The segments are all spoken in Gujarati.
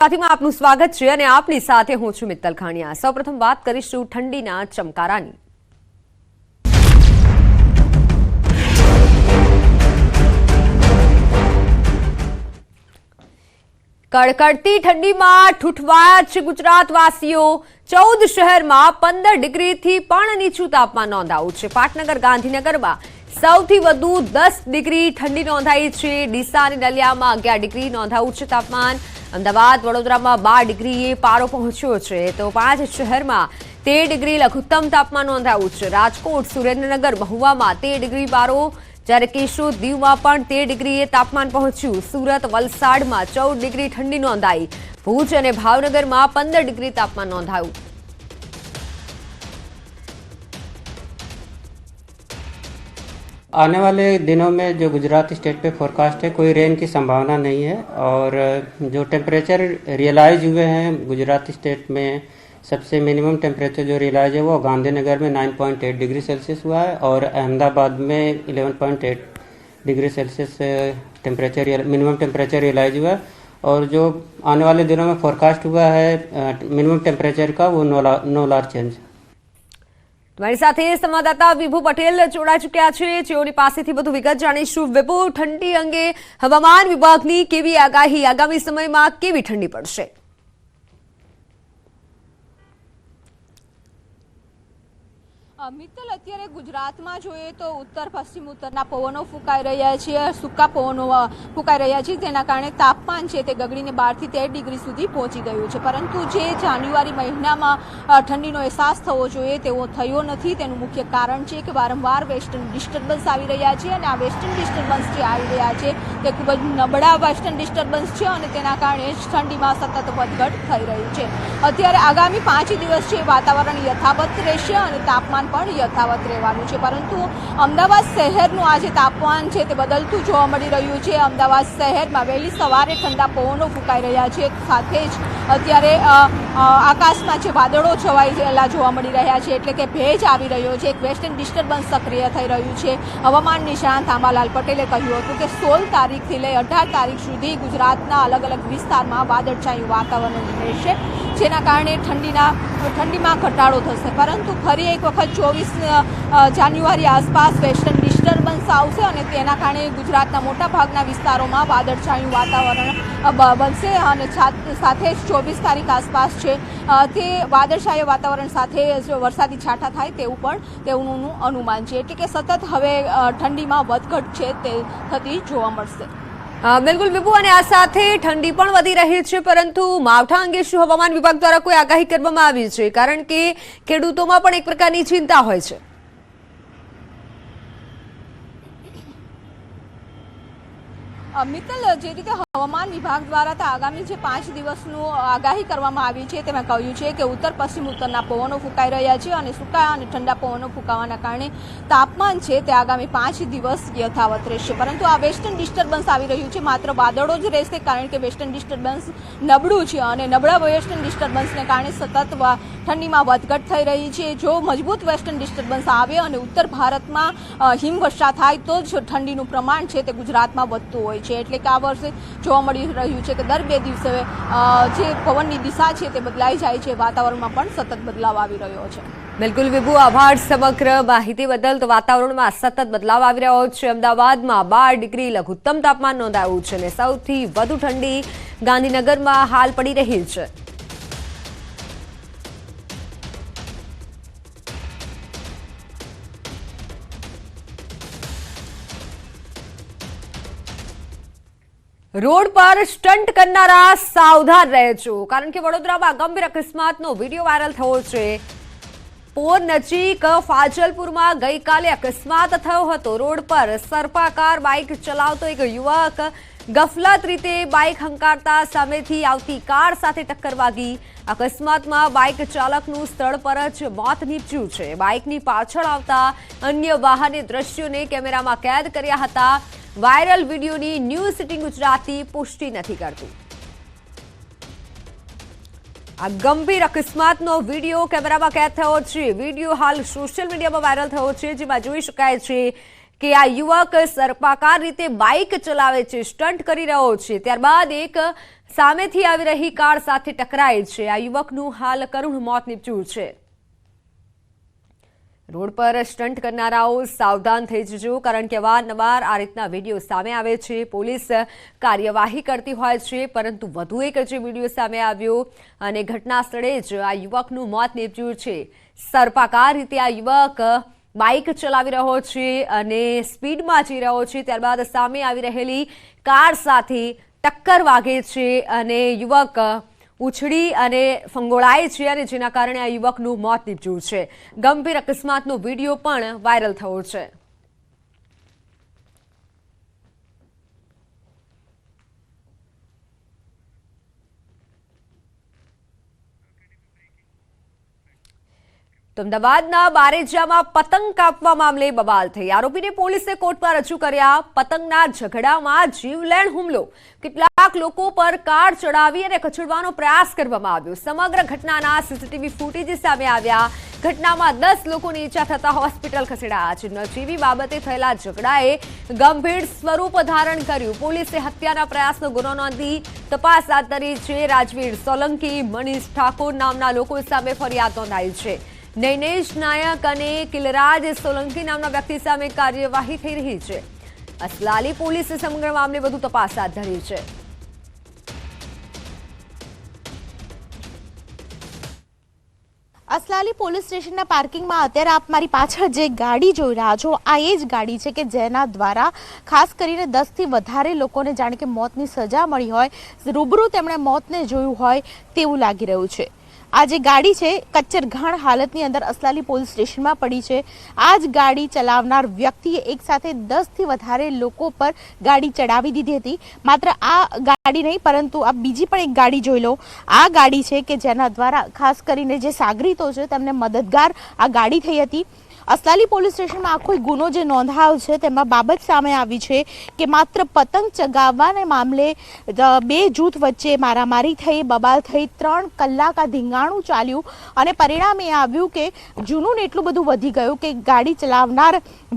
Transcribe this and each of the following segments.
સાથીમાં આપનું સ્વાગત છે અને આપની સાથે હું છું મિત્તલ ખાણિયા। સૌપ્રથમ વાત કરીશું ઠંડીના ચમકારાની। કડકડતી ઠંડીમાં ઠૂઠવાયા છે ગુજરાતવાસીઓ। 14 શહેરમાં 15 ડિગ્રીથી પણ નીચું તાપમાન નોંધાયું છે। પાટનગર ગાંધીનગરમાં સૌથી વધુ 10 ડિગ્રી ઠંડી નોંધાઈ છે। ડીસા અને નલિયામાં 11 ડિગ્રી નોંધાયું છે તાપમાન। અમદાવાદ વડોદરામાં 12 ડિગ્રીએ પારો પહોંચ્યો છે તો 5 શહેરમાં 13 ડિગ્રી લઘુત્તમ તાપમાન નોંધાયું છે। રાજકોટ સુરેન્દ્રનગર મહુવામાં 13 ડિગ્રી પારો, જ્યારે કેશોદ દીવમાં પણ 13 ડિગ્રીએ તાપમાન પહોંચ્યું। સુરત વલસાડમાં 14 ડિગ્રી ઠંડી નોંધાઈ। ભુજ અને ભાવનગરમાં 15 ડિગ્રી તાપમાન નોંધાયું। आने वाले दिनों में जो गुजरात स्टेट पे फोरकास्ट है, कोई रेन की संभावना नहीं है। और जो टेम्परेचर रियलाइज हुए हैं गुजरात स्टेट में, सबसे मिनिमम टेम्परेचर जो रियलाइज है वो गांधीनगर में 9.8 डिग्री सेल्सियस हुआ है और अहमदाबाद में 11.8 degree Celsius temperature minimum temperature realize हुआ है। और जो आने वाले दिनों में फोरकास्ट हुआ है मिनिमम टेम्परेचर का, वो नो लार्ज चेंज। તમારી સાથે સંવાદદાતા વિભુ પટેલ જોડાઈ ચૂક્યા છે, જેઓની પાસેથી વધુ વિગત જાણીશું। વિભુ, ઠંડી અંગે હવામાન વિભાગની કેવી આગાહી? આગામી સમયમાં કેવી ઠંડી પડશે? મિત્તલ, અત્યારે ગુજરાતમાં જોઈએ તો ઉત્તર પશ્ચિમ ઉત્તરના પવનો ફૂંકાઈ રહ્યા છે, સૂકા પવનો ફૂંકાઈ રહ્યા છે, જેના કારણે તાપમાન છે તે ગગડીને 12 થી 13 ડિગ્રી સુધી પહોંચી ગયું છે। પરંતુ જે જાન્યુઆરી મહિનામાં ઠંડીનો અહેસાસ થવો જોઈએ તેવો થયો નથી। તેનું મુખ્ય કારણ છે કે વારંવાર વેસ્ટર્ન ડિસ્ટર્બન્સ આવી રહ્યા છે અને આ વેસ્ટર્ન ડિસ્ટર્બન્સ જે આવી રહ્યા છે તે ખૂબ જ નબળા વેસ્ટર્ન ડિસ્ટર્બન્સ છે અને તેના કારણે જ ઠંડીમાં સતત વધઘટ થઈ રહ્યું છે। અત્યારે આગામી 5 દિવસ છે વાતાવરણ યથાવત રહેશે અને તાપમાન પણ યથાવત રહેવાનું છે। પરંતુ અમદાવાદ શહેરનું આજે તાપમાન છે તે બદલતું જોવા મળી રહ્યું છે। અમદાવાદ શહેરમાં વહેલી સવારે ઠંડા પવનો ફૂંકાઈ રહ્યા છે, સાથે જ અત્યારે આકાશમાં જે વાદળો છવાયેલા જોવા મળી રહ્યા છે, એટલે કે ભેજ આવી રહ્યો છે, એક વેસ્ટર્ન ડિસ્ટર્બન્સ સક્રિય થઈ રહ્યું છે। હવામાન નિષ્ણાત આંબાલાલ પટેલે કહ્યું હતું કે 16 તારીખથી લઈ 18 તારીખ સુધી ગુજરાતના અલગ અલગ વિસ્તારમાં વાદળછાયું વાતાવરણ રહેશે, જેના કારણે ઠંડીમાં ઘટાડો થશે। પરંતુ ફરી એક વખત 24 જાન્યુઆરી આસપાસ વેસ્ટર્ન ડિસ્ટર્બન્સ આવશે અને તેના કારણે ગુજરાતના મોટા ભાગના વિસ્તારોમાં વાદળછાયું વાતાવરણ બનશે અને સાથે જ 24 તારીખ આસપાસ છે તે વાદળછાયું વાતાવરણ સાથે વરસાદી છાંટા થાય તેવું અનુમાન છે। એટલે કે સતત હવે ઠંડીમાં વધઘટ છે તે થતી જોવા મળશે। બિલકુલ વિભુ, અને આ સાથે ઠંડી પણ વધી રહી છે, પરંતુ માવઠા અંગે શું હવામાન વિભાગ દ્વારા કોઈ આગાહી કરવામાં આવી છે? કારણ કે ખેડૂતોમાં પણ એક પ્રકારની ચિંતા હોય છે। મિત્તલ, જે રીતે હવામાન વિભાગ દ્વારા આગામી જે 5 દિવસનું આગાહી કરવામાં આવી છે તેમાં કહ્યું છે કે ઉત્તર પશ્ચિમ ઉત્તરના પવનો ફૂંકાઈ રહ્યા છે અને સૂકા અને ઠંડા પવનો ફૂંકાવાના કારણે તાપમાન છે તે આગામી 5 દિવસ યથાવત રહેશે। પરંતુ આ વેસ્ટર્ન ડિસ્ટર્બન્સ આવી રહ્યું છે, માત્ર વાદળો જ રહેશે, કારણ કે વેસ્ટર્ન ડિસ્ટર્બન્સ નબળું છે અને નબળા વેસ્ટર્ન ડિસ્ટર્બન્સને કારણે સતત ઠંડીમાં વધઘટ થઈ રહી છે। જો મજબૂત વેસ્ટર્ન ડિસ્ટર્બન્સ આવે અને ઉત્તર ભારતમાં હિમવર્ષા થાય તો જ ઠંડીનું પ્રમાણ છે તે ગુજરાતમાં વધતું હોય છે। એટલે કે આ વર્ષે જોવા મળી રહ્યું છે કે દર 2 દિવસે જે પવનની દિશા છે તે બદલાઈ જાય છે, વાતાવરણમાં પણ સતત બદલાવ આવી રહ્યો છે। બિલકુલ વિભુ, આભાર સમગ્ર માહિતી બદલ। તો વાતાવરણમાં સતત બદલાવ આવી રહ્યો છે। અમદાવાદમાં 12 ડિગ્રી લઘુત્તમ તાપમાન નોંધાયું છે અને સૌથી વધુ ઠંડી ગાંધીનગરમાં હાલ પડી રહી છે। રોડ પર સ્ટન્ટ કરનારા સાવધાન રહેજો, કારણ કે વડોદરામાં ગંભીર અકસ્માતનો વિડીયો વાયરલ થયો છે। પોર નજીક ફાજલપુરમાં ગઈકાલે અકસ્માત થયો હતો। રોડ પર સર્પાકાર બાઇક ચલાવતો એક યુવક ગફલત રીતે બાઇક હંકારતા સામેથી આવતી કાર સાથે ટક્કર વાગી। અકસ્માતમાં બાઇક ચાલકનું સ્થળ પર જ મોત નીપજ્યું છે। બાઇકની પાછળ આવતા અન્ય વાહને દ્રશ્યોને કેમેરામાં કેદ કર્યા હતા। વાયરલ વિડીયોની ન્યૂઝ 18 ગુજરાતી પુષ્ટિ નથી કરતું। આ ગંભીર અકસ્માતનો વિડીયો કેમેરામાં કેદ થયો છે। વિડીયો હાલ સોશિયલ મીડિયામાં વાયરલ થયો છે, જેમાં જોઈ શકાય છે કે આ યુવક સર્પાકાર રીતે બાઇક ચલાવે છે, સ્ટન્ટ કરી રહ્યો છે। ત્યારબાદ એક સામેથી આવી રહી કાર સાથે ટકરાય છે। આ યુવકનું હાલ કરુણ મોત નીપજ્યું છે। રોડ પર સ્ટન્ટ કરનારાઓ સાવધાન થઈ જજો, કારણ કે અવારનવાર આ રીતના વિડીયો સામે આવે છે। પોલીસ કાર્યવાહી કરતી હોય છે, પરંતુ વધુ એક જે વિડીયો સામે આવ્યો અને ઘટના સ્થળે જ આ યુવકનું મોત નીપજ્યું છે। સર્પાકાર રીતે આ યુવક બાઇક ચલાવી રહ્યો છે અને સ્પીડમાં જઈ રહ્યો છે, ત્યારબાદ સામે આવી રહેલી કાર સાથે ટક્કર વાગે છે અને યુવક ઉછળી અને ફંગોળાય છે અને જેના કારણે આ યુવકનું મોત નીપજ્યું છે। ગંભીર અકસ્માતનો વિડીયો પણ વાયરલ થયો છે। તો અમદાવાદના બારેજામાં પતંગ કાપવા મામલે બબાલ થઈ। આરોપીને પોલીસે કોર્ટમાં રજૂ કર્યા। પતંગના ઝઘડામાં જીવલેણ હુમલો, કેટલાક લોકો પર કાર ચડાવી અને કચડવાનો પ્રયાસ કરવામાં આવ્યો। સમગ્ર ઘટનાના સીસીટીવી ફૂટેજ સામે આવ્યા। ઘટનામાં 10 લોકોને ઈજા થતા હોસ્પિટલ ખસેડાયા છે। નજીવી બાબતે થયેલા ઝઘડાએ ગંભીર સ્વરૂપ ધારણ કર્યું। પોલીસે હત્યાના પ્રયાસનો ગુનો નોંધી તપાસ હાથ ધરી છે। રાજવીર સોલંકી, મનીષ ઠાકોર નામના લોકો સામે ફરિયાદ નોંધાઈ છે। નૈનેશ નાયક અને કિલરાજ સોલંકી નામના વ્યક્તિ સામે કાર્યવાહી થઈ રહી છે। અસલાલી પોલીસે સમગ્ર મામલે વધુ તપાસ હાથ ધરી છે। અસલાલી પોલીસ સ્ટેશનના પાર્કિંગમાં અત્યારે આપ મારી પાછળ જે ગાડી જોઈ રહ્યા છો, આ એ જ ગાડી છે કે જેના દ્વારા ખાસ કરીને 10થી વધારે લોકોને જાણે કે મોતની સજા મળી હોય, રૂબરૂ તેમણે મોતને જોયું હોય તેવું લાગી રહ્યું છે। આ જે ગાડી છે કચ્ચરઘાણ હાલતની અંદર અસલાલી પોલીસ સ્ટેશનમાં પડી છે। આ જ ગાડી ચલાવનાર વ્યક્તિએ એક સાથે 10થી વધારે લોકો પર ગાડી ચડાવી દીધી હતી। માત્ર આ ગાડી નહીં, પરંતુ આ બીજી પણ એક ગાડી જોઈ લો। આ ગાડી છે કે જેના દ્વારા ખાસ કરીને જે સાગરીતો છે તેમને મદદગાર આ ગાડી થઈ હતી। અસલાલી પોલીસ સ્ટેશનમાં આખો ગુનો જે નોંધાયો છે તેમાં બાબત સામે આવી છે કે માત્ર પતંગ ચગાવવાને મામલે 2 જૂથ વચ્ચે મારામારી થઈ, બબાલ થઈ, 3 કલાક આ ધીંગાણું ચાલ્યું અને પરિણામે આવ્યું કે જુનૂન એટલું બધું વધી ગયું કે ગાડી ચલાવનાર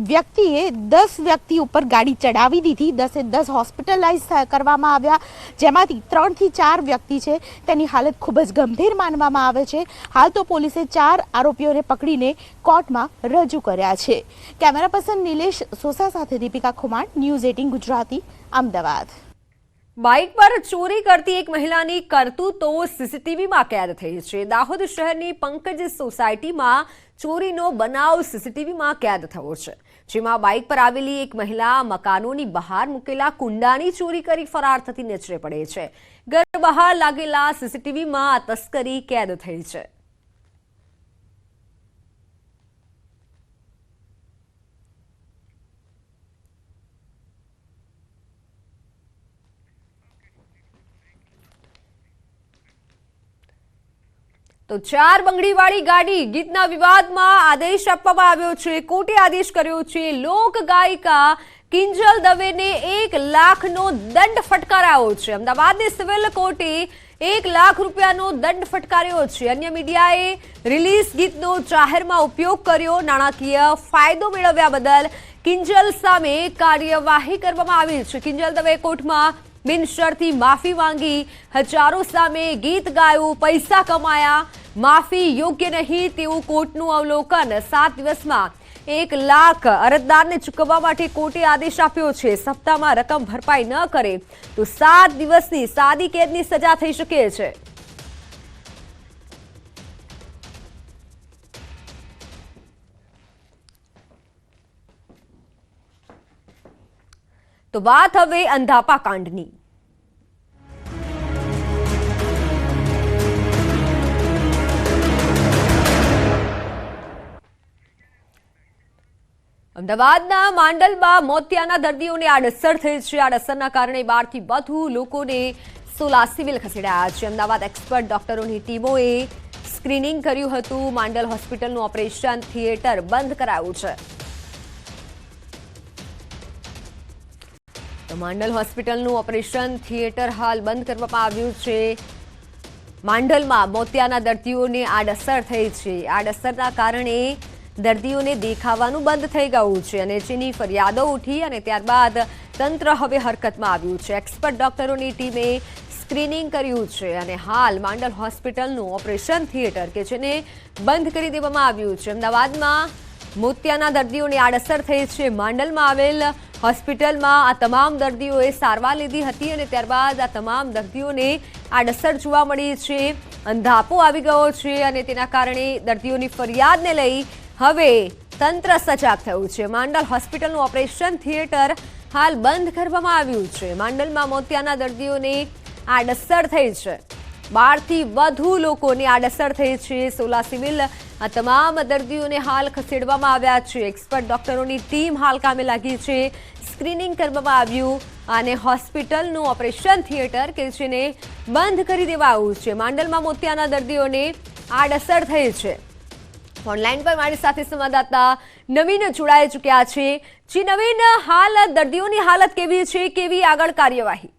વ્યક્તિએ 10 વ્યક્તિ ઉપર ગાડી ચડાવી દીધી। 10 હોસ્પિટલાઇઝ કરવામાં આવ્યા, જેમાંથી 3 થી 4 વ્યક્તિ છે તેની હાલત ખૂબ જ ગંભીર માનવામાં આવે છે। હાલ તો પોલીસે 4 આરોપીઓને પકડીને કોર્ટમાં રજૂ કર્યા છે। કેમેરા પર્સન નિલેશ સોસા સાથે દીપિકા ખુમાણ, ન્યૂઝ 18 ગુજરાતી, અમદાવાદ। બાઇક પર ચોરી કરતી એક મહિલાની કરતૂતો સીસીટીવીમાં કેદ થઈ છે। દાહોદ શહેરની પંકજ સોસાયટીમાં ચોરીનો બનાવ સીસીટીવીમાં કેદ થયો છે, જેમાં બાઇક પર આવેલી એક મહિલા મકાનોની બહાર મૂકેલા કુંડાની ચોરી કરી ફરાર થતી નજરે પડે છે। ઘર બહાર લાગેલા સીસીટીવીમાં આ તસ્કરી કેદ થઈ છે। તો 4 બંગડીવાળી ગાડી ગીતના વિવાદમાં આદેશ આપવામાં આવ્યો છે। કોર્ટે આદેશ કર્યો છે। લોક ગાયિકા કિંજલ દવેને 1 લાખનો દંડ ફટકારાયો છે। અમદાવાદની સિવિલ કોર્ટે 1 લાખ રૂપિયાનો દંડ ફટકાર્યો છે। અન્ય મીડિયાએ રિલીઝ ગીતનો જાહેરમાં ઉપયોગ કર્યો। નાણાકીય ફાયદો મેળવ્યા બદલ કિંજલ સામે કાર્યવાહી કરવામાં આવી છે। કિંજલ દવે કોર્ટમાં બિનશરતી માફી માંગી। હજારો સામે ગીત ગાયું, પૈસા કમાયા, માફી યોગ્ય નહીં તેવું કોર્ટનું અવલોકન। 7 દિવસમાં 1 લાખ અરજદારને ચૂકવવા માટે કોર્ટે આદેશ આપ્યો છે। સપ્તાહમાં રકમ ભરપાઈ ન કરે તો 7 દિવસની સાદી કેદની સજા થઈ શકે છે। તો વાત હવે અંધાપા કાંડની। અમદાવાદના માંડલમાં મોતિયાના દર્દીઓને આડઅસર થઈ છે। આડઅસરના કારણે 12થી વધુ લોકોને સોલા સિવિલ ખસેડાયા છે। અમદાવાદ એક્સપર્ટ ડોક્ટરોની ટીમોએ સ્ક્રીનિંગ કર્યું હતું। માંડલ હોસ્પિટલનું ઓપરેશન થિયેટર બંધ કરાયું છે। તો માંડલ હોસ્પિટલનું ઓપરેશન થિયેટર હાલ બંધ કરવામાં આવ્યું છે। માંડલમાં મોતિયાના દર્દીઓને આડઅસર થઈ છે। આડઅસરના કારણે દર્દીઓને દેખાવાનું બંધ થઈ ગયું છે અને જેની ફરિયાદો ઉઠી અને ત્યારબાદ તંત્ર હવે હરકતમાં આવ્યું છે। એક્સપર્ટ ડોક્ટરોની ટીમે સ્ક્રીનિંગ કર્યું છે અને હાલ માંડલ હોસ્પિટલનું ઓપરેશન થિયેટર કે જેને બંધ કરી દેવામાં આવ્યું છે. અમદાવાદમાં મોતિયાના દર્દીઓને આડઅસર થઈ છે. માંડલમાં આવેલ હોસ્પિટલમાં આ તમામ દર્દીઓએ સારવાર લીધી હતી અને ત્યારબાદ આ તમામ દર્દીઓને આડઅસર જોવા મળી છે. અંધાપો આવી ગયો છે અને તેના કારણે દર્દીઓની ફરિયાદને લઈ હવે તંત્ર સજાગ થયું છે. માંડલ હોસ્પિટલનું ઓપરેશન થિયેટર હાલ બંધ કરવામાં આવ્યું છે. માંડલમાં મોતિયાના દર્દીઓને આડઅસર થઈ છે. 12 થી વધુ લોકોને આડઅસર થઈ છે. સોલા સિવિલ આ તમામ દર્દીઓને હાલ ખસેડવામાં આવ્યા છે. એક્સપર્ટ ડોક્ટરોની ટીમ હાલ કામે લાગી છે. સ્ક્રીનિંગ કરવામાં આવ્યું અને હોસ્પિટલનું ઓપરેશન થિયેટર કે જેને બંધ કરી દેવાયું છે. માંડલમાં મોતિયાના દર્દીઓને આડઅસર થઈ છે. ઓનલાઈન પર મારી સાથે સંવાદદાતા નવીન જોડાઈ ચૂક્યા છે. જી નવીન, હાલ દર્દીઓની હાલત કેવી છે, કેવી આગળ કાર્યવાહી?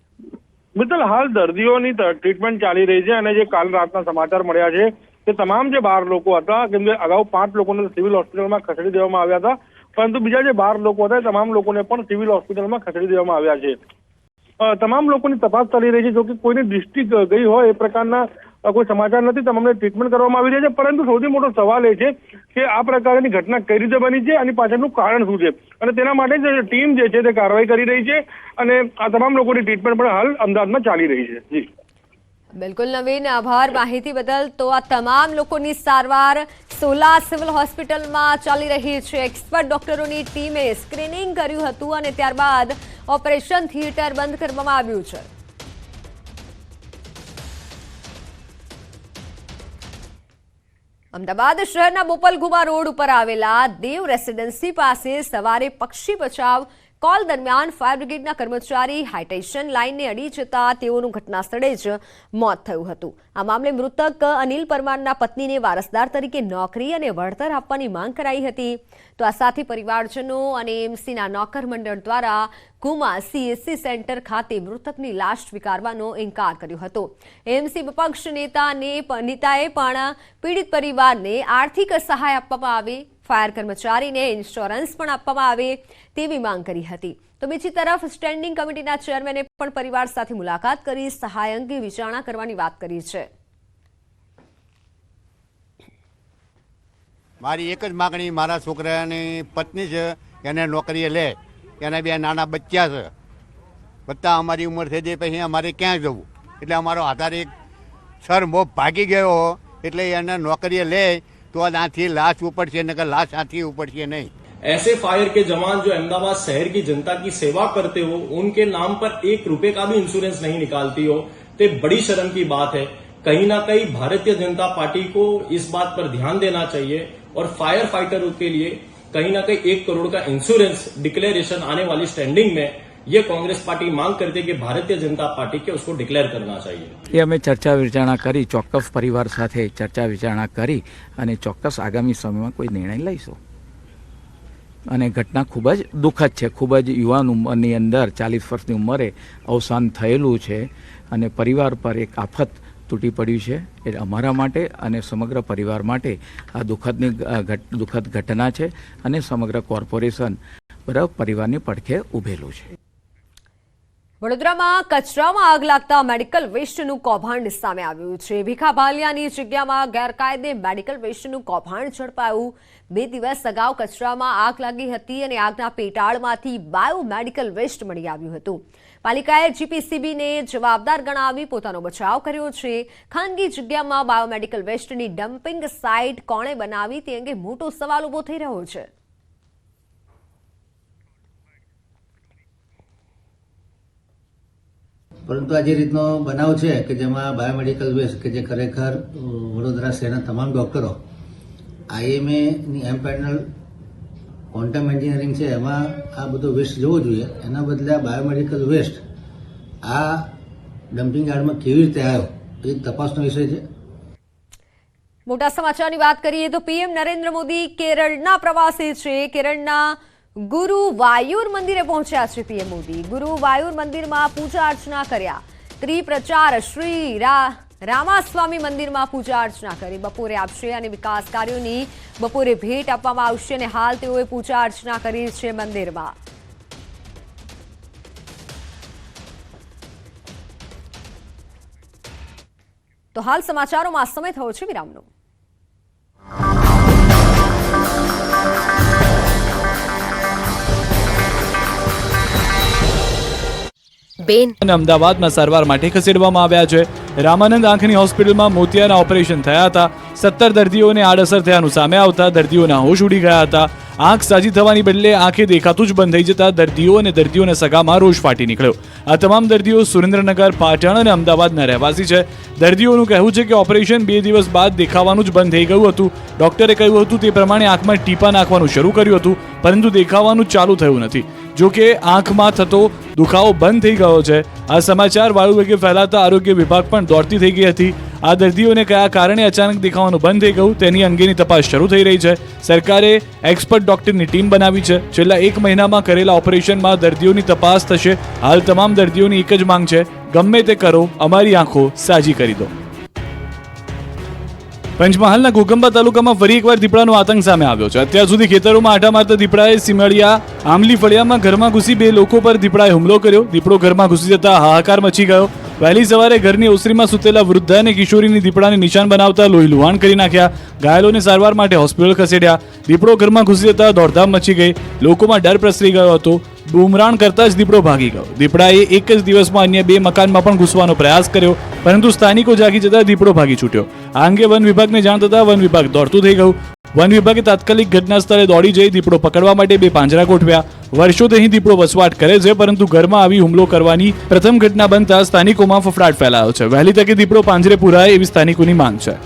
બિલકુલ, હાલ દર્દીઓની ટ્રીટમેન્ટ ચાલી રહી છે અને જે કાલ રાતના સમાચાર મળ્યા છે કે તમામ જે 12 લોકો હતા, કેમ કે અગાઉ 5 લોકોને સિવિલ હોસ્પિટલમાં ખસેડી દેવામાં આવ્યા હતા, પરંતુ બીજા જે 12 લોકો હતા તમામ લોકોને પણ સિવિલ હોસ્પિટલમાં ખસેડી દેવામાં આવ્યા છે. તમામ લોકોની તપાસ ચાલી રહી છે. જો કે કોઈની દૃષ્ટિ ગઈ હોય એ પ્રકારના કોઈ સમાચાર નથી. તમામને ટ્રીટમેન્ટ કરવામાં આવી રહી છે, પરંતુ સૌથી મોટો સવાલ એ છે કે આ પ્રકારની ઘટના કઈ રીતે બની છે અને પાછળનું કારણ શું છે, અને તેના માટે જ ટીમ જે છે તે કાર્યવાહી કરી રહી છે અને આ તમામ લોકોની ટ્રીટમેન્ટ પણ હાલ અમદાવાદમાં ચાલી રહી છે. જી બિલકુલ નવીન, આભાર માહિતી બદલ. તો આ તમામ લોકોની સારવાર સોલા સિવિલ હોસ્પિટલમાં ચાલી રહી છે. એક્સપર્ટ ડોક્ટરોની ટીમે સ્ક્રીનિંગ કર્યું હતું અને ત્યારબાદ ઓપરેશન થિયેટર બંધ કરવામાં આવ્યું છે. અમદાવાદ શહેરના બોપલગુમા રોડ ઉપર આવેલા દેવ રેસિડેન્સી પાસે સવારે પક્ષી બચાવ કોલ દરમિયાન ફાયર બ્રિગેડના કર્મચારી હાઈટેન્શન લાઇનને અડી જતા તેઓનું ઘટના સ્થળે જ મોત થયું હતું. આ મામલે મૃતક અનિલ પરમારના પત્નીને વારસદાર તરીકે નોકરી અને વળતર આપવાની માંગ કરાઈ હતી. તો આ સાથે પરિવારજનો અને એએમસીના નોકર મંડળ દ્વારા ગુમા સીએસસી સેન્ટર ખાતે મૃતકની લાશ સ્વીકારવાનો ઇનકાર કર્યો હતો. એએમસી વિપક્ષ નેતાએ પણ પીડિત પરિવારને આર્થિક સહાય આપવામાં આવે, ફાયર કર્મચારીને ઇન્સ્યોરન્સ પણ આપવામાં આવે તેવી માંગ કરી હતી. તો બીજી તરફ સ્ટેન્ડિંગ કમિટીના ચેરમેને પણ પરિવાર સાથે મુલાકાત કરી સહાય અંગે વિચારણા કરવાની વાત કરી છે. મારી એક જ માગણી, મારા છોકરાની પત્ની છે એને નોકરીએ લે, એના 2 નાના બચ્ચા છે, બધા અમારી ઉંમર થઈ જાય પછી અમારે ક્યાં જવું, એટલે અમારો આધાર એક સર મોહ ભાગી ગયો એટલે એને નોકરીએ લે तो आથી लाश ઉપડશે નકર लाश आથી ઉપડશે नहीं. ऐसे फायर के जवान जो अहमदाबाद शहर की जनता की सेवा करते हो, उनके नाम पर 1 रुपए का भी इंश्योरेंस नहीं निकालती हो, तो बड़ी शर्म की बात है. कहीं ना कहीं भारतीय जनता पार्टी को इस बात पर ध्यान देना चाहिए और फायर फाइटरों के लिए कहीं ना कहीं 1 करोड़ का इंश्योरेंस डिक्लेरेशन आने वाली स्टैंडिंग में ये कांग्रेस पार्टी मांग करती है कि भारतीय जनता पार्टी के उसको डिक्लेयर करना चाहिए. એ અમે ચર્ચા વિચારણા કરી, ચોક્કસ પરિવાર સાથે ચર્ચા વિચારણા કરી અને ચોક્કસ આગામી સમયમાં કોઈ નિર્ણય લઈશું. અને ઘટના ખૂબ જ દુઃખદ છે. ખૂબ જ યુવાન ઉંમરની અંદર 40 વર્ષની ઉંમરે અવસાન થયેલું છે અને પરિવાર પર એક આફત તૂટી પડ્યું છે. એ અમારા માટે અને સમગ્ર પરિવાર માટે આ દુઃખદ ઘટના છે અને સમગ્ર કોર્પોરેશન બરાબર પરિવારની પડખે ઊભેલું છે. વડોદરામાં કચરામાં આગ લાગતા મેડિકલ વેસ્ટનું કૌભાંડ સામે આવ્યું છે. ભીખા ભાલિયાની જગ્યામાં ગેરકાયદે મેડિકલ વેસ્ટનું કૌભાંડ ઝડપાયું. 2 દિવસ અગાઉ કચરામાં આગ લાગી હતી અને આગના પેટાળમાંથી બાયોમેડિકલ વેસ્ટ મળી આવ્યું હતું. પાલિકાએ જીપીસીબીને જવાબદાર ગણાવી પોતાનો બચાવ કર્યો છે. ખાનગી જગ્યામાં બાયોમેડિકલ વેસ્ટની ડમ્પિંગ સાઇટ કોણે બનાવી તે અંગે મોટો સવાલ ઉભો થઈ રહ્યો છે. પરંતુ આ જે રીતનો બનાવ છે કે જેમાં બાયોમેડિકલ વેસ્ટ કે જે ખરેખર વડોદરા શહેરના તમામ ડૉક્ટરો આઈએમએની એમ પેનલ ક્વોન્ટમ એન્જિનિયરિંગ છે એમાં આ બધો વેસ્ટ જવો જોઈએ, એના બદલે આ બાયોમેડિકલ વેસ્ટ આ ડમ્પિંગ યાર્ડમાં કેવી રીતે આવ્યો એ તપાસનો વિષય છે. મોટા સમાચારની વાત કરીએ તો પીએમ નરેન્દ્ર મોદી કેરળના પ્રવાસે છે. કેરળના ગુરુવાયુર મંદિરે પહોંચ્યા છે પીએમ મોદી. ગુરુવાયુર મંદિરમાં પૂજા અર્ચના કર્યા. ત્રિપ્રચાર શ્રી રામાસ્વામી મંદિરમાં પૂજા અર્ચના કરી. બપોરે આપશે અને વિકાસ કાર્યોની બપોરે ભેટ આપવામાં આવશે અને હાલ તેઓએ પૂજા અર્ચના કરી છે મંદિરમાં. તો હાલ સમાચારોમાં સમય થયો છે વિરામનો. બેન અમદાવાદમાં સારવાર માટે ખસેડવામાં આવ્યા છે. રામાનંદ આંખની હોસ્પિટલમાં મોતિયાના ઓપરેશન થયા હતા. 17 દર્દીઓને આડઅસર થયાનું સામે આવતા દર્દીઓના હોશ ઉડી ગયા હતા. આંખ સાજી થવાની બદલે આંખે દેખાતું જ બંધ થઈ જતા દર્દીઓ અને દર્દીઓના સગામાં રોષ ફાટી નીકળ્યો. આ તમામ દર્દીઓ સુરેન્દ્રનગર, પાટણ અને અમદાવાદના રહેવાસી છે. દર્દીઓનું કહેવું છે કે ઓપરેશન 2 દિવસ બાદ દેખાવાનું જ બંધ થઈ ગયું હતું. ડોક્ટરે કહ્યું હતું તે પ્રમાણે આંખમાં ટીપા નાખવાનું શરૂ કર્યું હતું, પરંતુ દેખાવાનું ચાલુ થયું નથી. જો કે આંખમાં થતો દુખાવો બંધ થઈ ગયો છે. આ સમાચાર વાયુવેગે ફેલાતા આરોગ્ય વિભાગ પણ દોડતી થઈ ગઈ હતી. આ દર્દીઓને કયા કારણે અચાનક દેખાવાનું બંધ થઈ ગયું તેની અંગેની તપાસ શરૂ થઈ રહી છે. સરકારે એક્સપર્ટ ડોક્ટરની ટીમ બનાવી છે. છેલ્લા 1 મહિનામાં કરેલા ઓપરેશનમાં દર્દીઓની તપાસ થશે. હાલ તમામ દર્દીઓની એક જ માંગ છે, ગમે તે કરો, અમારી આંખો સાજી કરી દો. પંચમહાલના ઘોઘંબા તાલુકામાં ફરી એકવાર દીપડાનો આતંક સામે આવ્યો છે. અત્યાર સુધી ખેતરોમાં આટા મારતા દીપડાએ સિમડિયા આમલી ફળિયામાં ઘરમાં ઘૂસી 2 લોકો પર દીપડાએ હુમલો કર્યો. દીપડો ઘરમાં ઘૂસી જતા હાહાકાર મચી ગયો. વહેલી સવારે ઘરની ઓસરીમાં સૂતેલા વૃદ્ધા અને કિશોરીની દીપડાને નિશાન બનાવતા લોહી લુહાણ કરી નાખ્યા. ઘાયલોને સારવાર માટે હોસ્પિટલ ખસેડ્યા. દીપડો ઘરમાં ઘૂસી જતા દોડધામ મચી ગઈ. લોકોમાં ડર પ્રસરી ગયો હતો. બૂમરાણ કરતા જ દીપડો ભાગી ગયો. દીપડાએ એક જ દિવસમાં અન્ય 2 મકાનમાં પણ ઘૂસવાનો પ્રયાસ કર્યો, પરંતુ સ્થાનિકો જાગી જતા દીપડો ભાગી છૂટ્યો. આ અંગે વન વિભાગને જાણ થતા વન વિભાગ દોડતું થઈ ગયું. વન વિભાગે તાત્કાલિક ઘટના સ્થળે દોડી જઈ દીપડો પકડવા માટે 2 પાંજરા ગોઠવ્યા. વર્ષોથી અહીં દીપડો વસવાટ કરે છે, પરંતુ ઘરમાં આવી હુમલો કરવાની પ્રથમ ઘટના બનતા સ્થાનિકોમાં ફફડાટ ફેલાયો છે. વહેલી તકે દીપડો પાંજરે પુરાય એવી સ્થાનિકોની માંગ છે.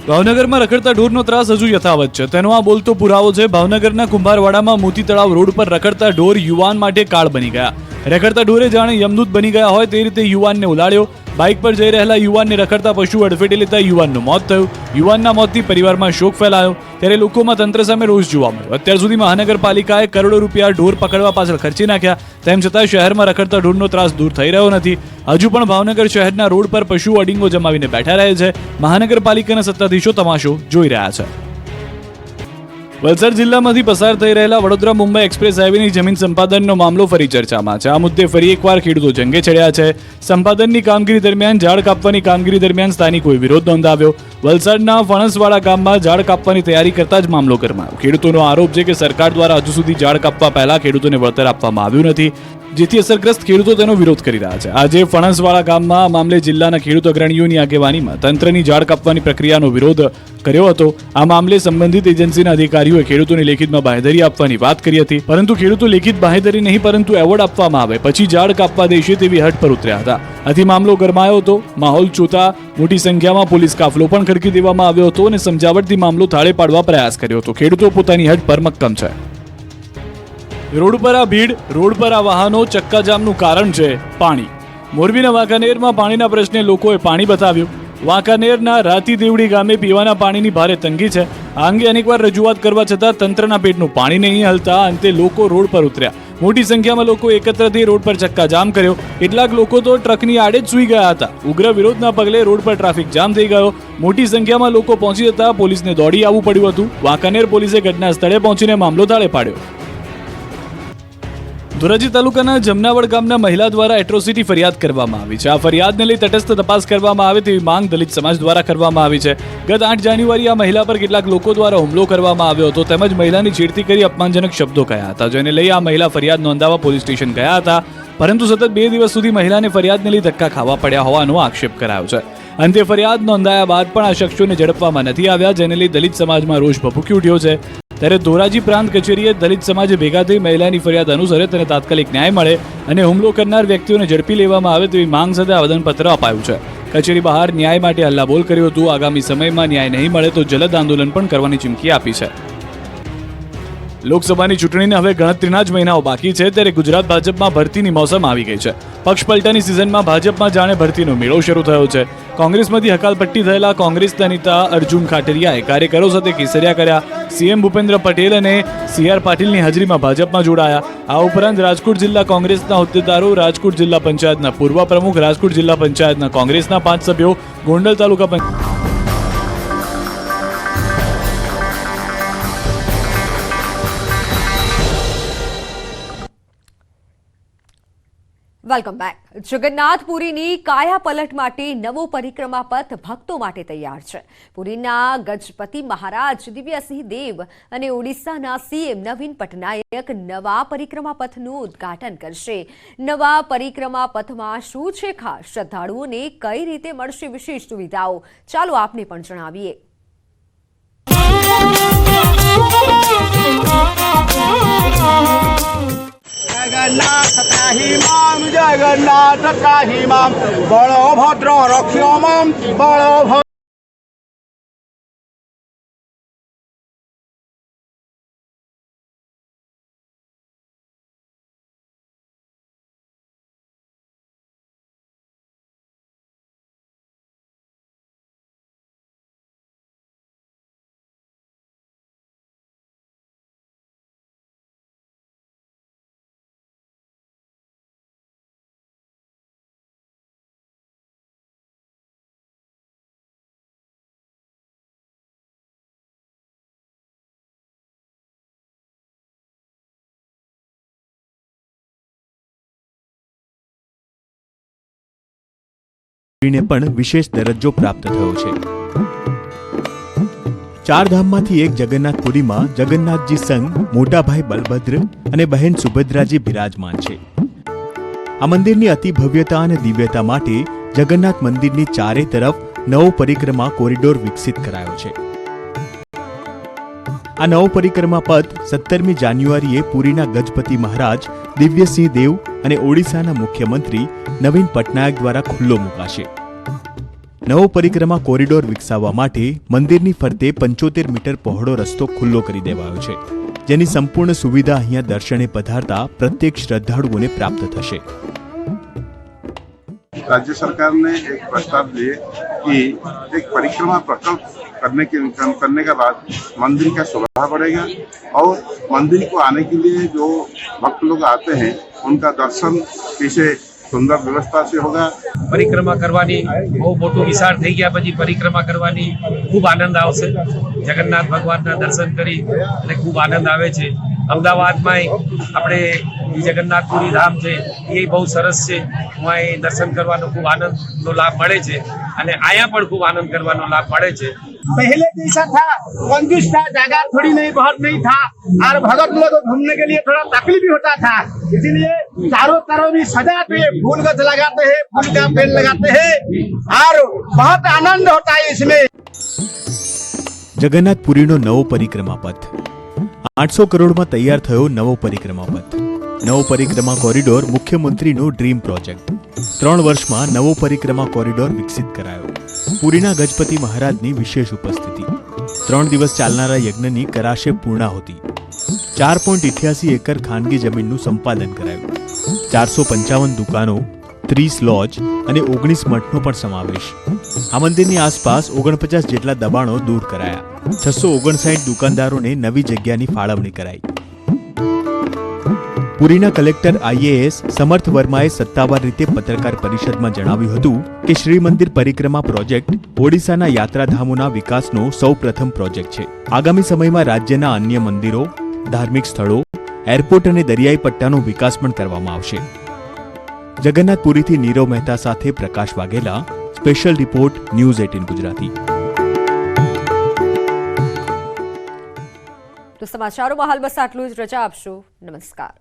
ભાવનગરમાં રખડતા ઢોરનો ત્રાસ હજુ યથાવત છે, તેનો આ બોલતો પુરાવો છે. ભાવનગરના કુંભારવાડામાં મોતી તળાવ રોડ પર રખડતા ઢોર યુવાન માટે કાળ બની ગયા. રખડતા ઢોરે જાણે યમદૂત બની ગયા હોય તે રીતે યુવાનને ઉલાળ્યો. બાઇક પર જઈ રહેલા યુવાનને રખડતા પશુ અડફેટે લેતા યુવાનનું મોત થયું. યુવાનના મોતથી પરિવારમાં શોક ફેલાયો, ત્યારે લોકોમાં તંત્ર સામે રોષ જોવા મળ્યો. અત્યાર સુધી મહાનગરપાલિકાએ કરોડો રૂપિયા ઢોર પકડવા પાછળ ખર્ચી નાખ્યા, તેમ છતાં શહેરમાં રખડતા ઢોરનો ત્રાસ દૂર થઈ રહ્યો નથી. હજુ પણ ભાવનગર શહેરના રોડ પર પશુઓ અડીંગો જમાવીને બેઠા રહે છે. મહાનગરપાલિકાના સત્તાધીશો તમાશો જોઈ રહ્યા છે. વલસાડ જિલ્લામાંથી પસાર થઈ રહેલા વડોદરા મુંબઈ એક્સપ્રેસ હાઈવેની જમીન સંપાદનનો મામલો ફરી ચર્ચામાં છે. આ મુદ્દે ફરી એકવાર ખેડૂતો જંગે ચડ્યા છે. સંપાદનની કામગીરી દરમિયાન ઝાડ કાપવાની કામગીરી દરમિયાન સ્થાનિકોએ વિરોધ નોંધાવ્યો. વલસાડના ફણસવાડા ગામમાં ઝાડ કાપવાની તૈયારી કરતા જ મામલો ગરમાયો. ખેડૂતોનો આરોપ છે કે સરકાર દ્વારા હજુ સુધી ઝાડ કાપવા પહેલા ખેડૂતોને વળતર આપવામાં આવ્યું નથી, જેથી અસરગ્રસ્ત ખેડૂતો તેનો વિરોધ કરી રહ્યા છે. આજે ફણસવાડા ગામમાં આ મામલે જિલ્લાના ખેડૂત અગ્રણીઓની આગેવાનીમાં તંત્રની ઝાડ કાપવાની પ્રક્રિયાનો વિરોધ કર્યો હતો. આ મામલે સંબંધિત એજન્સીના અધિકારીઓએ ખેડૂતોને લેખિતમાં બાંહેધરી આપવાની વાત કરી હતી, પરંતુ ખેડૂતો લેખિત બાંહેધરી નહીં પરંતુ એવોર્ડ આપવામાં આવે પછી ઝાડ કાપવા દેશે તેવી હટ પર ઉતર્યા હતા. આથી મામલો ગરમાયો હતો. માહોલ જોતા મોટી સંખ્યામાં પોલીસ કાફલો પણ ખડકી દેવામાં આવ્યો હતો અને સમજાવટથી મામલો થાળે પાડવા પ્રયાસ કર્યો હતો. ખેડૂતો પોતાની હટ પર મક્કમ છે. રોડ પર આ ભીડ, રોડ પર આ વાહનો, ચક્કાજામનું કારણ છે પાણી. મોરબીના વાંકાનેરમાં પાણીના પ્રશ્ને લોકોએ પાણી બતાવ્યું. વાંકાનેરના રાતી દેવડી ગામે પીવાના પાણીની ભારે તંગી છે. આ અંગે અનેકવાર રજૂઆત કરવા છતાં તંત્રના પેટનું પાણી નહીં હલતા અંતે લોકો રોડ પર ઉતર્યા. મોટી સંખ્યામાં લોકો એકત્ર થઈ રોડ પર ચક્કાજામ કર્યો. કેટલાક લોકો તો ટ્રકની આડે જ સૂઈ ગયા હતા. ઉગ્ર વિરોધના પગલે રોડ પર ટ્રાફિક જામ થઈ ગયો. મોટી સંખ્યામાં લોકો પહોંચી જતા પોલીસને દોડી આવવું પડ્યું હતું. વાંકાનેર પોલીસે ઘટના સ્થળે પહોંચીને મામલો થાળે પાડ્યો. ધોરાજી તાલુકાના જમનાવડ ગામના મહિલા દ્વારા એટ્રોસિટી ફરિયાદ કરવામાં આવી છે. આ ફરિયાદને લઈ તટસ્થ તપાસ કરવામાં આવે તેવી માંગ દલિત સમાજ દ્વારા કરવામાં આવી છે. ગત 8 જાન્યુઆરી આ મહિલા પર કેટલાક લોકો દ્વારા હુમલો કરવામાં આવ્યો હતો, તેમજ મહિલાની છેડતી કરી અપમાનજનક શબ્દો કહ્યા હતા, જેને લઈ આ મહિલા ફરિયાદ નોંધાવવા પોલીસ સ્ટેશન ગયા હતા, પરંતુ સતત 2 દિવસ સુધી મહિલાને ફરિયાદને લઈ ધક્કા ખાવા પડ્યા હોવાનો આક્ષેપ કરાયો છે. અંતે ફરિયાદ નોંધાયા બાદ પણ આ શખ્સોને ઝડપવામાં નથી આવ્યા, જેને લઈ દલિત સમાજમાં રોષ ભભૂકી ઉઠ્યો છે. ત્યારે ધોરાજી પ્રાંત કચેરીએ દલિત સમાજે ભેગા થઈ મહિલાની ફરિયાદ અનુસરે તેને તાત્કાલિક ન્યાય મળે અને હુમલો કરનાર વ્યક્તિઓને ઝડપી લેવામાં આવે તેવી માંગ સાથે આવેદનપત્ર અપાયું છે. કચેરી બહાર ન્યાય માટે હલ્લાબોલ કર્યો હતું. આગામી સમયમાં ન્યાય નહીં મળે તો જલદ આંદોલન પણ કરવાની ચીમકી આપી છે. લોકસભાની ચૂંટણીને હવે ગણતરીના જ મહિનાઓ બાકી છે, ત્યારે ગુજરાત ભાજપમાં ભરતીની મોસમ આવી ગઈ છે. પક્ષ પલટાની સિઝનમાં ભાજપમાં જાણે ભરતીનો મેળો શરૂ થયો છે. કોંગ્રેસમાંથી હકાલપટ્ટી થયેલા કોંગ્રેસના નેતા અર્જુન ખાટરિયાએ કાર્યકરો સાથે કેસરિયા કર્યા. સીએમ ભૂપેન્દ્ર પટેલ અને CR પાટીલની હાજરીમાં ભાજપમાં જોડાયા. આ ઉપરાંત રાજકોટ જિલ્લા કોંગ્રેસના હોદ્દેદારો, રાજકોટ જિલ્લા પંચાયતના પૂર્વ પ્રમુખ, રાજકોટ જિલ્લા પંચાયતના કોંગ્રેસના 5 સભ્યો, ગોંડલ તાલુકા વેલકમ બેક. જગન્નાથપુરીની કાયા પલટ માટે નવો પરિક્રમા પથ ભક્તો માટે તૈયાર છે. પુરીના ગજપતિ મહારાજ દિવ્યસિંહ દેવ અને ઓડિશાના સીએમ નવીન પટનાયક નવા પરિક્રમા પથનું ઉદ્ઘાટન કરશે. નવા પરિક્રમા પથમાં શું છે ખાસ? શ્રદ્ધાળુઓને કઈ રીતે મળશે વિશેષ સુવિધાઓ? ચાલો આપને પણ જણાવીએ. जगन्नाथ त्राहि माम, जगन्नाथ त्राहि माम, बलभद्र रक्ष्य माम, बलभद्र। ને પણ વિશેષ દરજ્જો પ્રાપ્ત થયો છે. ચાર ધામમાંથી એક જગન્નાથપુરીમાં જગન્નાથજી સંગ મોટા ભાઈ બલભદ્ર અને બહેન સુભદ્રાજી બિરાજમાન છે. આ મંદિરની અતિ ભવ્યતા અને દિવ્યતા માટે જગન્નાથ મંદિરની ચારે તરફ નવો પરિક્રમા કોરિડોર વિકસિત કરાયો છે. આ નવો પરિક્રમા પથ 17મી જાન્યુઆરીએ પુરીના ગજપતિ મહારાજ દિવ્યસિંહ દેવ અને ઓડિશાના મુખ્યમંત્રી નવીન પટનાયક દ્વારા ખુલ્લો મુકાશે. નવો પરિક્રમા કોરિડોર વિકસાવવા માટે મંદિરની ફરતે 75 મીટર પહોળો રસ્તો ખુલ્લો કરી દેવાયો છે, જેની સંપૂર્ણ સુવિધા અહીંયા દર્શને પધારતા પ્રત્યેક શ્રદ્ધાળુઓને પ્રાપ્ત થશે. राज्य सरकार ने एक प्रस्ताव दिए कि एक परिक्रमा प्रकल्प करने के बाद मंदिर का शोभा बढ़ेगा और मंदिर को आने के लिए जो भक्त लोग आते हैं उनका दर्शन किसी सुंदर व्यवस्था से होगा. परिक्रमा करवानी बहुत मोटो विचार थी गया पछी परिक्रमा करवानी खूब आनंद आवशे. जगन्नाथ भगवानना दर्शन करी अने खूब आनंद आवे छे. अमदावाद में अपने जगन्नाथपुरी धाम है ये बहुत सरस है. वहाँ दर्शन करवानो खूब आनंद लाभ मळे छे अने आया पण खूब आनंद करवानो लाभ मळे छे. पहले जैसा था, कंजूस था, जगह थोड़ी नहीं बहुत नहीं था और भगत लोग घूमने के लिए थोड़ा तकलीफ भी होता था. इसलिए चारों तरफ भी सजाते हैं, फूल गछ लगाते हैं, फूल का पेड़ लगाते हैं और बहुत आनंद होता है इसमें. જગન્નાથપુરીનો નવો પરિક્રમા પથ 800 કરોડમાં તૈયાર થયો નવો પરિક્રમા પથ. નવો પરિક્રમા કોરિડોર મુખ્યમંત્રીનો ડ્રીમ પ્રોજેક્ટ. 3 વર્ષમાં નવો પરિક્રમા કોરિડોર વિકસિત કરાયો. પુરીના ગજપતિ મહારાજની વિશેષ ઉપસ્થિતિ. 3 દિવસ ચાલનારા યજ્ઞની કરાશે પૂર્ણાહુતિ. 4.88 એકર ખાનગી જમીનનું સંપાદન કરાયું. 455 દુકાનો, 30 લોજ અને 19 મઠનો પણ સમાવેશ. આ મંદિરની આસપાસ 49 જેટલા દબાણો દૂર કરાયા. 659 દુકાનદારોને નવી જગ્યાની ફાળવણી કરાઈ. પુરીના કલેક્ટર આઈએએસ સમર્થ વર્માએ સત્તાવાર રીતે પત્રકાર પરિષદમાં જણાવ્યું હતું કે શ્રી મંદિર પરિક્રમા પ્રોજેક્ટ ઓડિશાના યાત્રાધામોના વિકાસનો સૌપ્રથમ પ્રોજેક્ટ છે. આગામી સમયમાં રાજ્યના અન્ય મંદિરો, ધાર્મિક સ્થળો, એરપોર્ટ અને દરિયાઈ પટ્ટાનો વિકાસ પણ કરવામાં આવશે. જગન્નાથપુરીથી નીરવ મહેતા સાથે Prakash Vaghela, special report, news 18 Gujarati. તો સમાચારોમાં હાલ બસ આટલું જ. રજા આપશો. નમસ્કાર.